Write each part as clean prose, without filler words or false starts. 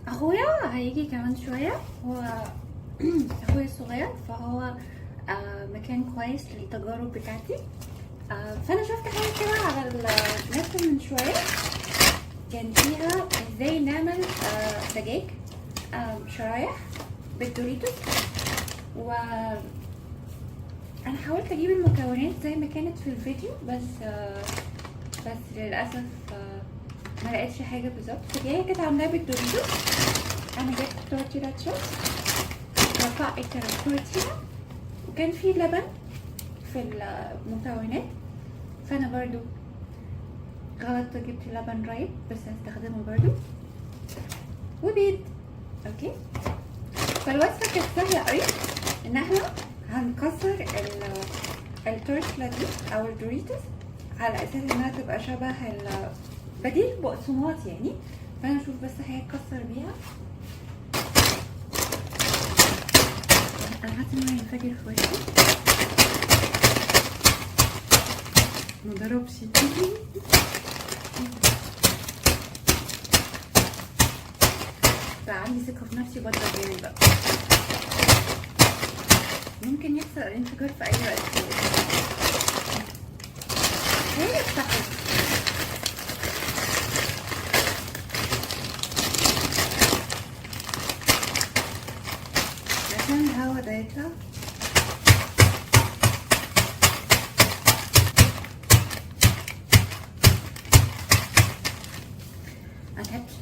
اخويا هيجي كمان شويه. هو اخويا الصغير، فهو مكان كويس للتجارب بتاعتي. فانا شفت حاجه كده على النت من شويه، كان فيها ازاي نعمل دجاج شرايح بالدوريتوس. و انا حاولت اجيب المكونات زي ما كانت في الفيديو، بس للاسف ما لقيتش حاجه بالظبط. فهي كانت عاملاها بالدوريتوس. انا جبت تورتيلا تشيبس وقطعت التورتيلا، وكان في لبن في المكونات، فانا برضو غلط جبت لبن رايب بس هستخدمه برضو، وبيض. اوكي، فالوصفه كانت سهله قوي. ان احنا هنكسر التورتيلا دي او الدوريتوس على اساس انها تبقى شبه بديل بقسماط يعني. فانا اشوف بس هيتكسر بيها. انا حاسه انه هينفجر في وشي، مضربش. بقى عندي ثقه في نفسي بضرب يعني بقى. ممكن يحصل الانفجار في اي وقت. هي اتفتحت. عشان الهوا ده يطلع. اتهبش.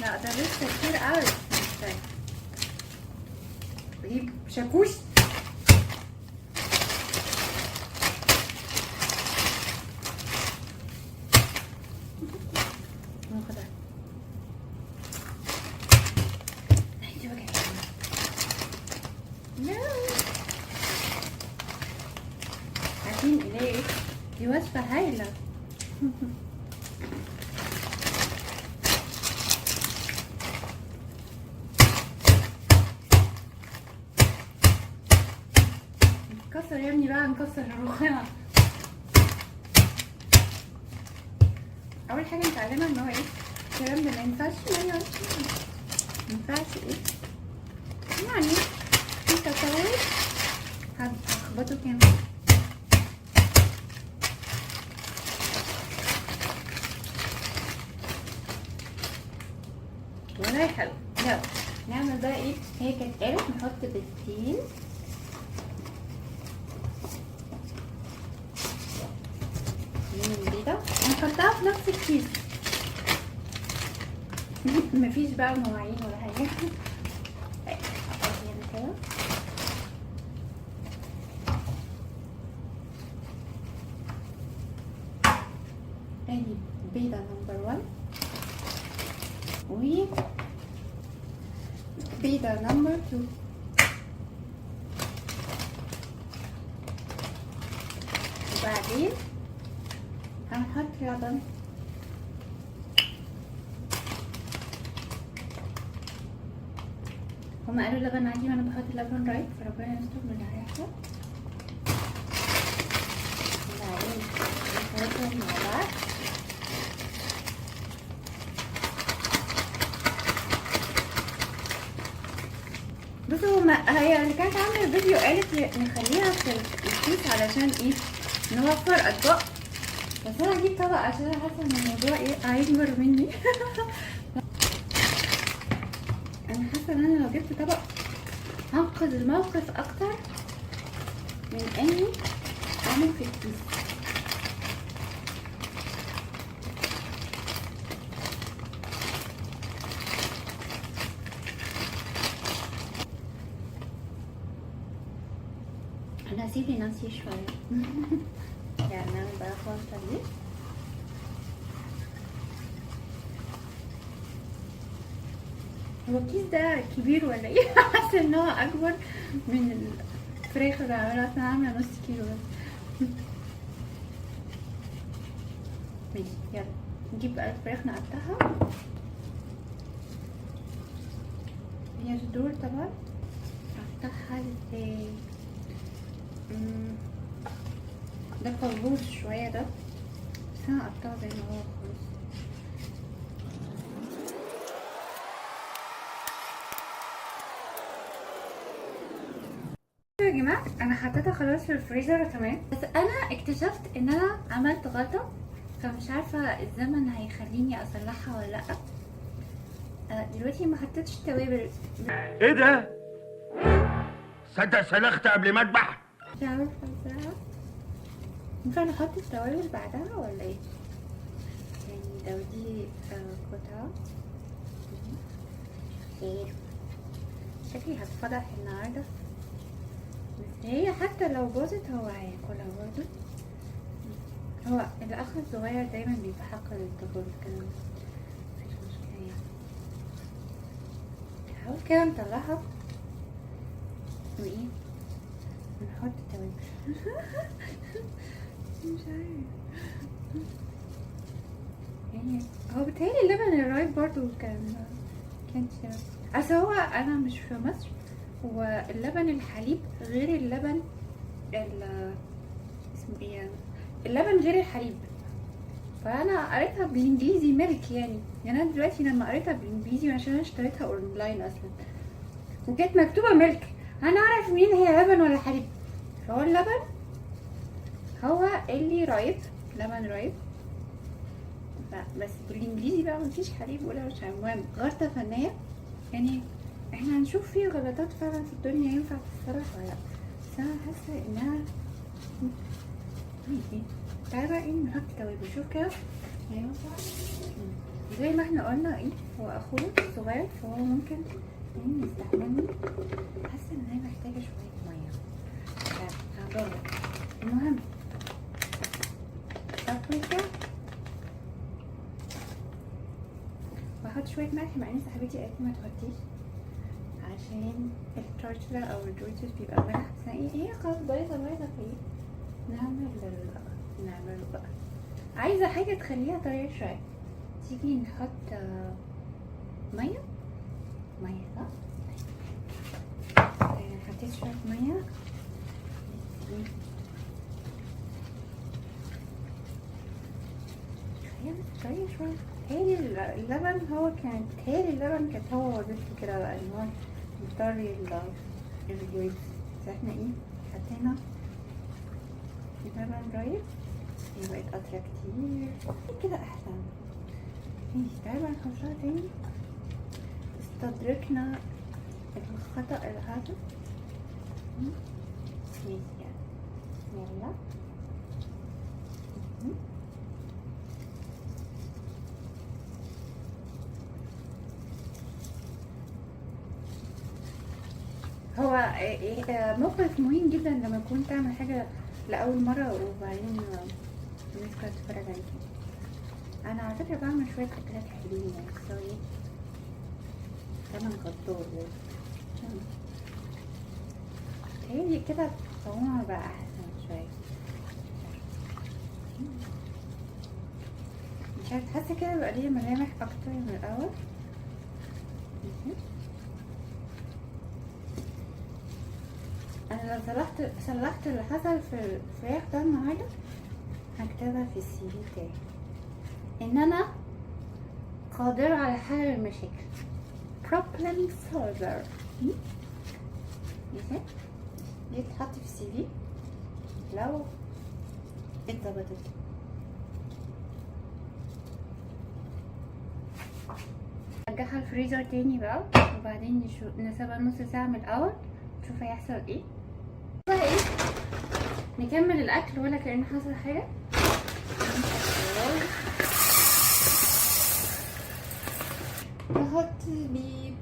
لا ده لسه كتير قوي. بجيب شاكوش. ناخدها. دي وجعت. عارفين ايه؟ دي وصفة هايلة. نكسر يا ابني بقى، نكسر الرخامة. اول حاجة نتعلمها ان هو ايه الكلام ده، ما ينفعش ايه يعني في تطور. هخبطه كام والله حلو. يلا نعمل بقى ايه. هي كانت قالت نحط بيضتين. من البيضة هنحطها في نفس الكيس. مفيش بقى مواعين ولا حاجة. كده ادي بيضة نمبر 1 و بيضة نمبر 2. وبعدين هنحط لبن. هما قالوا لبن عادي وانا بحط لبن رايب، فربنا يستر من اللي هيحصل. وبعدين نخلطهم مع بعض. بصوا هي اللي كانت عامله الفيديو قالت نخليها في الكيس علشان ايه نوفر اطباق، بس انا هجيب طبق عشان انا حاسه ان الموضوع ايه هيكبر مني. انا حاسه ان انا لو جبت طبق هنقذ الموقف اكتر من اني اعمل في الكيس. انا هسيب نفسي شويه. يعني انا بقى خالصه دي. هو الكيس ده كبير ولا ايه؟ حاسه ان هو اكبر من الفراخ اللي عاملاها. انا عامله نص كيلو بس. ماشي يلا نجيب بقى الفراخ نقطعها. هي صدور طبعا. اقطعها ازاي؟ ده قلبوز شويه ده، بس انا هقطعه زي ما هو خالص. يا جماعه انا حطيتها خلاص في الفريزر تمام، بس انا اكتشفت ان انا عملت غلطه، فمش عارفه الزمن هيخليني اصلحها ولا لا. دلوقتي ما حطيتش توابل. ايه ده؟ صدق سلخت قبل ما اذبح. مش عارفه بصراحه ينفع نحط التوابل بعدها ولا ايه؟ يعني لو دي قطعه خير، شكلي هتفضح النهارده، بس هي حتى لو باظت هو هياكلها برضه. هو الاخ الصغير دايما بيبقى حق للطفل كده، مفيش مشكله يعني. نحاول كده نطلعها وايه نحط توابل. مش عارف يعني، هو بيتهيألي اللبن الرايب برضو كانش، اصل هو انا مش في مصر، واللبن الحليب غير اللبن اسمه ايه يعني؟ اللبن غير الحليب. فانا قريتها بالانجليزي ميلك يعني انا دلوقتي لما قريتها بالانجليزي عشان انا اشتريتها اونلاين اصلا وكانت مكتوبه ميلك، انا اعرف مين هي لبن ولا حليب. فهو اللبن هو اللي رايب، لبن رايب، بس بالانجليزي بقى مفيش حليب ولا مش المهم. غلطه فنيه يعني، احنا هنشوف في غلطات فعلا في الدنيا ينفع تتصلح ولا لا، بس انا حاسه انها ماشي. تعالى بقى ايه نحط توابل. شوف كده يعني زي ما احنا قلنا ايه، هو اخوه صغير فهو ممكن يعني يستحملني. حاسه ان هي محتاجه شويه ميه، هجرب. المهم بابريكا، واحط شويه ملح مع ان صاحبتي قالت لي ما تحطيش عشان التورتيلا او الدوريتوس بيبقى ملح، بس ايه خلاص بايظه فايه نعمله بقى. عايزه حاجه تخليها طريه شويه، تيجي نحط ميه صح؟ حطيت شويه ميه هي طريه شويه. هي اللبن هو كانت هو وظيفته كده بقى ان هو يطري الجويز، بس احنا ايه حطينا لبن رايب، هي بقت اطرى كتير كده احسن. ماشي تعالى بقى نحطها تاني. استدركنا الخطأ هذا ماشي يعني. يلا هو موقف مهم جدا لما تكون تعمل حاجة لأول مرة وبعدين الناس كلها تتفرج عليك. أنا على فكرة بعمل شوية أكلات حلوين يعني، سوري أنا غدار هي كده طعمها بقى أحسن شوية. مش عارفة حاسة كده بقى ليها ملامح أكتر من الأول. انا لو صلحت اللي حصل في الفراخ ده النهارده هكتبها في السي في بتاعي ان انا قادرة على حل المشاكل problem solver. ماشي دي تتحط في السي في لو اتظبطت. نرجعها الفريزر تاني بقى وبعدين نسيبها نص ساعة من الاول نشوف هيحصل ايه. بقى ايه نكمل الاكل ولا كأن حصل حاجه. نحط بيب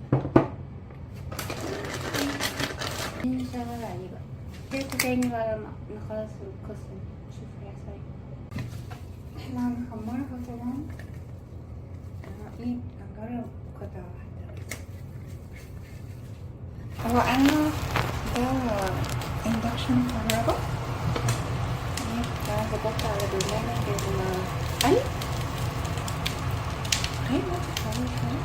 نشغل عليه بقى كده تاني بقى لما نخلص القصه نشوف هيحصل ايه. احنا هنحمرها طبعا. ايه هنجرب قطعه واحده بس. هو انا ده اندكشن كهرباء هظبطها على برنامج القلب. هي بتتعمل شوية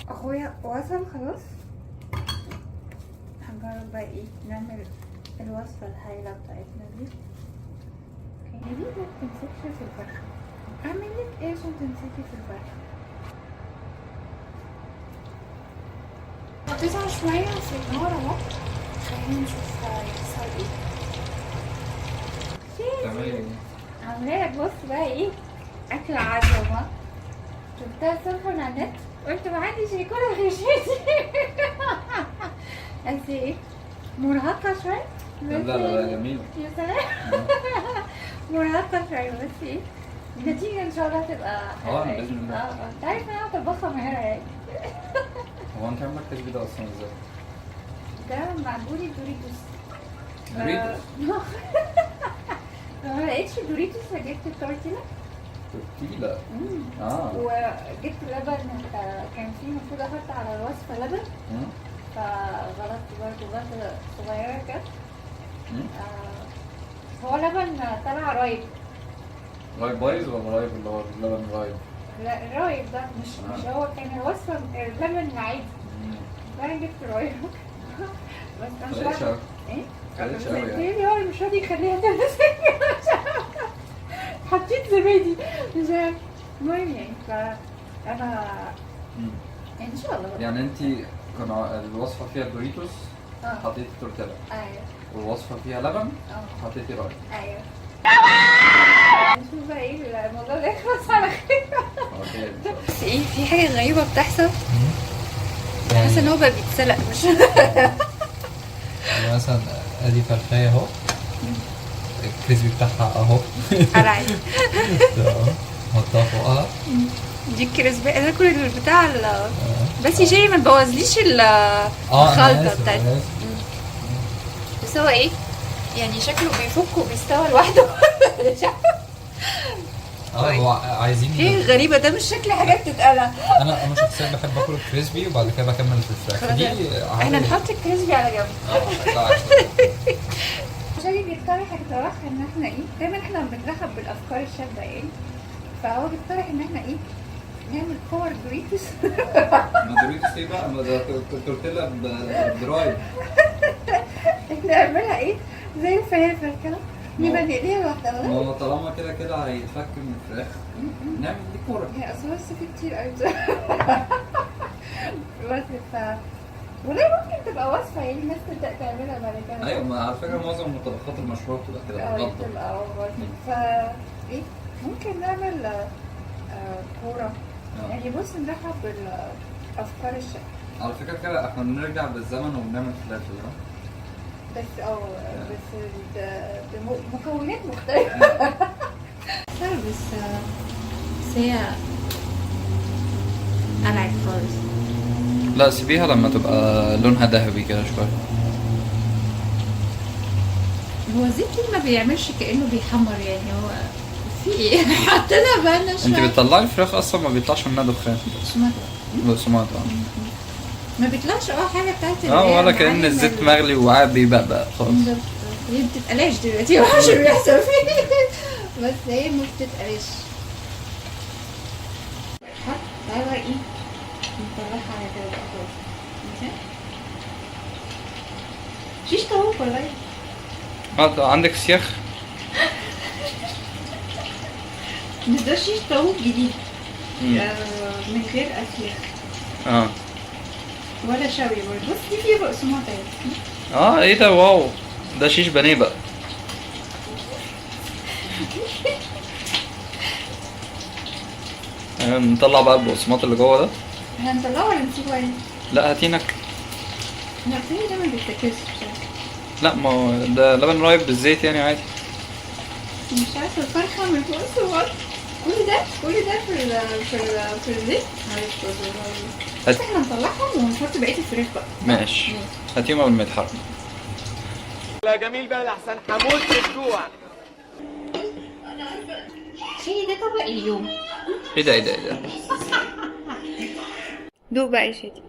اخويا وصل خلاص نجرب بقى ايه نعمل الوصفة الهايلة بتاعتنا دي. اوكي دي ما تمسكش في الفرخة، اعمل لك ايه عشان تمسكي في الفرخة؟ حطيتها شوية في النار اهو، خلينا نشوف هيحصل ايه. تعملي ايه؟ عاملة لك بص بقى ايه اكل عظمة، شفتها الصبح من على النت قلت محدش ياكلها غير شيتي. بس ايه مرهقة شوية. لا جميلة. يا سلام. مرهقة شوية بس ايه النتيجة ان شاء الله تبقى حلوة. بإذن الله. انت عارف ان انا طباخة ماهرة يعني. هو انت عملت التشبيه ده اصلا ازاي؟ ده معمولي دوريتوس. دوريتوس؟ ما لقيتش دوريتوس فجبت التورتيلا. تورتيلا؟ وجبت لبن، كان فيه المفروض احط على الوصفة لبن فغلطت برضه غلطة صغيرة كده. هو لبن طلع رايب. رايب بايظ ولا رايب اللي هو اللبن رايب؟ لا الرايب ده مش هو كان الوصفة اللبن العادي. فأنا جبت رايب. بس أنا مش عارفة ايه؟ متقلقش قوي يعني. هو اللي مش راضي يخليها تمسك. حطيت زبادي مش عارف. المهم يعني فأنا ان شاء الله يعني انت كان الوصفة فيها دوريتوس حطيتي تورتيلا. ايوه. والوصفة فيها لبن حطيتي رايب. ايوه. نشوف بقى ايه الموضوع ده يخلص على خير. بس ايه في حاجة غريبة بتحصل. حاسة ان هو بقى بيتسلق مش مثلا ادي فرخايه اهو، الكريسبي بتاعها اهو. قرعت. حطها فوقها. دي الكريسبي انا كل البتاع بس يا شيري ما تبوظليش الخلطة بتاعتي. بس هو ايه يعني شكله بيفك وبيستوى لوحده. هو عايزين ايه غريبة ده مش شكل حاجات تتقلى. انا شخصيا بحب اكل الكريسبي وبعد كده بكمل في الفراخ دي. احنا نحط الكريسبي على جنب. لا شادي بيقترح اقتراح ان احنا ايه دايما احنا بنرحب بالافكار الشابة يعني، فهو بيقترح ان احنا ايه نعمل كور دوريتوس. ما دوريتوس ايه بقى؟ ما ده تورتيلا بدرايب. نعملها ايه زي الفلافل كده نبقى نقليها لوحدها. ما هو طالما كده هيتفك من الفراخ نعمل دي كورة. هي اصلا لسه في كتير قوي بصراحة. بس والله ممكن تبقى وصفة يعني الناس تبدأ تعملها بعد كده. ايوه ما على فكرة معظم المطبخات المشهورة بتبقى كده غلطة. بتبقى ايه ممكن نعمل كورة. يعني بص نرحب بالافكار الشابة. على فكرة كده احنا بنرجع بالزمن وبنعمل فلافل. بس بمكونات مختلفة. بس هي قلعت خالص. لا سيبيها لما تبقى لونها ذهبي كده شوية. هو الزيت ليه ما بيعملش كأنه بيحمر يعني هو في ايه حطينا بقالنا شوية. انت بتطلعي الفراخ اصلا ما بيطلعش منها دخان. بقسماط ما بيطلعش حاجة بتاعت ولا كأن الزيت مغلي وقاعد بيبقبق خالص. هي بتتقلاش دلوقتي عشان بيحصل فيه. بس هي ما بتتقلاش. تعالى بقى ايه نطلعها على كده بقى خلاص. ماشي شيش طاووق ولا ايه؟ عندك سياخ؟ مش ده شيش طاووق جديد من غير اسياخ ولا شوي برضه. بص دي فيه بقسماط اهي. ايه ده واو ده شيش بانيه بقى. نطلع بقى البقسماط اللي جوه ده. هنطلعه ولا نسيبه يعني؟ لا هاتينك. لا التاني ده ما بيتاكلش بصراحة. لا ما هو ده لبن رايب بالزيت يعني عادي. مش عارفة الفرخة من فوق الصور كل ده في الزيت. معلش بس احنا نطلعهم ونحط بقية الفراخ بقى. ماشي هاتيهم قبل ما يتحرقوا. لا جميل بقى لحسن هموت من الجوع. شيء ده طبق اليوم. ايه ده دوق بقى يا شادي.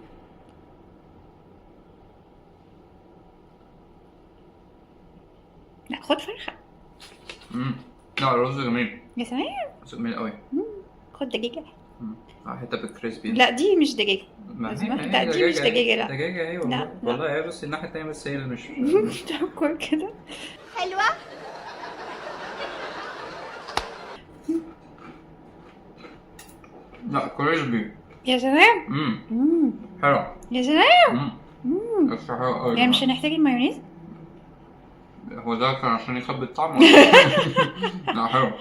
لا خد فرخة. لا الرز جميل. يا سلام. رز جميل قوي. خد دقيقة. حته بالكريسبي. لا دي مش دجاجه. ما هي لا دي مش دجاجه. لا دجاجه ايه لا، والله. لا. والله هي بس الناحيه التانيه بس هي اللي مش تاكل كده حلوه. لا كريسبي. يا سلام. حلو. يا سلام. بس حلو قوي. يعني مش هنحتاج المايونيز؟ هو ده كان عشان يخبي الطعم ولا؟ لا حلو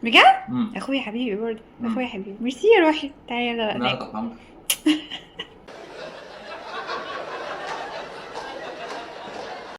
بجد؟ مم. اخويا حبيبي برضه، اخويا حبيبي. ميرسي يا روحي. تعالي يلا بقى لا ناكل. طبعا